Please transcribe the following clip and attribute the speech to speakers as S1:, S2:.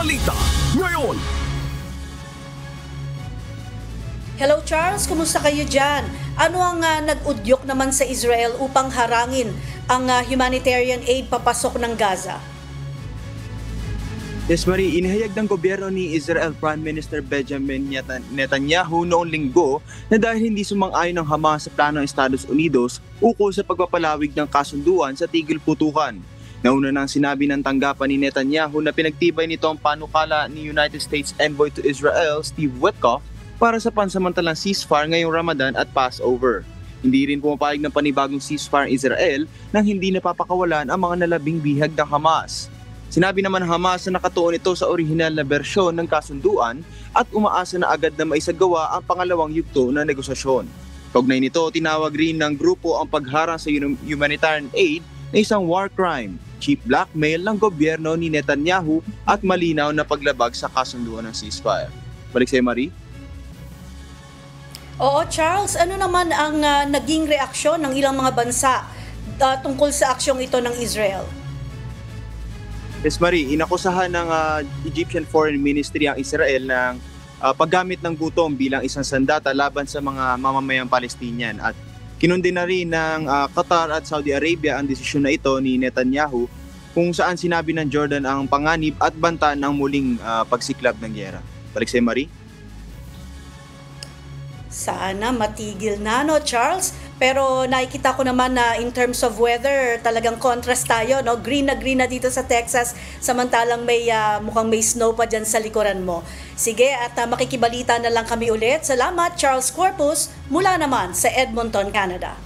S1: balita ngayon.
S2: Hello Charles, kumusta kayo dyan? Ano ang nag-udyok naman sa Israel upang harangin ang humanitarian aid papasok ng Gaza?
S3: Yes, Marie, inihayag ng gobyerno ni Israel Prime Minister Benjamin Netanyahu noong linggo na dahil hindi sumang-ayon ng Hamas sa plano ng Estados Unidos ukol sa pagpapalawig ng kasunduan sa tigil putukan. Nauna nang sinabi ng tanggapan ni Netanyahu na pinagtibay nito ang panukala ni United States Envoy to Israel, Steve Witkoff, para sa pansamantalang ceasefire ngayong Ramadan at Passover. Hindi rin pumapayag ng panibagong ceasefire ang Israel nang hindi napapakawalan ang mga nalabing bihag ng Hamas. Sinabi naman ng Hamas na nakatuon ito sa orihinal na bersyon ng kasunduan at umaasa na agad na maisagawa ang pangalawang yugto na negosasyon. Kaugnay nito, tinawag rin ng grupo ang pagharang sa humanitarian aid na isang war crime, cheap blackmail ng gobyerno ni Netanyahu at malinaw na paglabag sa kasunduan ng ceasefire. Balik sa'yo, Marie.
S2: Oo Charles, ano naman ang naging reaksyon ng ilang mga bansa tungkol sa aksyong ito ng Israel?
S3: Yes, Marie, inakusahan ng Egyptian Foreign Ministry ang Israel ng paggamit ng gutom bilang isang sandata laban sa mga mamamayang Palestinian at kinundi na rin ng Qatar at Saudi Arabia ang desisyon na ito ni Netanyahu kung saan sinabi ng Jordan ang panganib at banta ng muling pagsiklab ng giyera. Balik sa'yo, Marie.
S2: Sana matigil na, no Charles? Pero nakikita ko naman na in terms of weather, talagang contrast tayo, no? Green na dito sa Texas, samantalang mukhang may snow pa dyan sa likuran mo. Sige, at makikibalita na lang kami ulit. Salamat, Charles Corpus, mula naman sa Edmonton, Canada.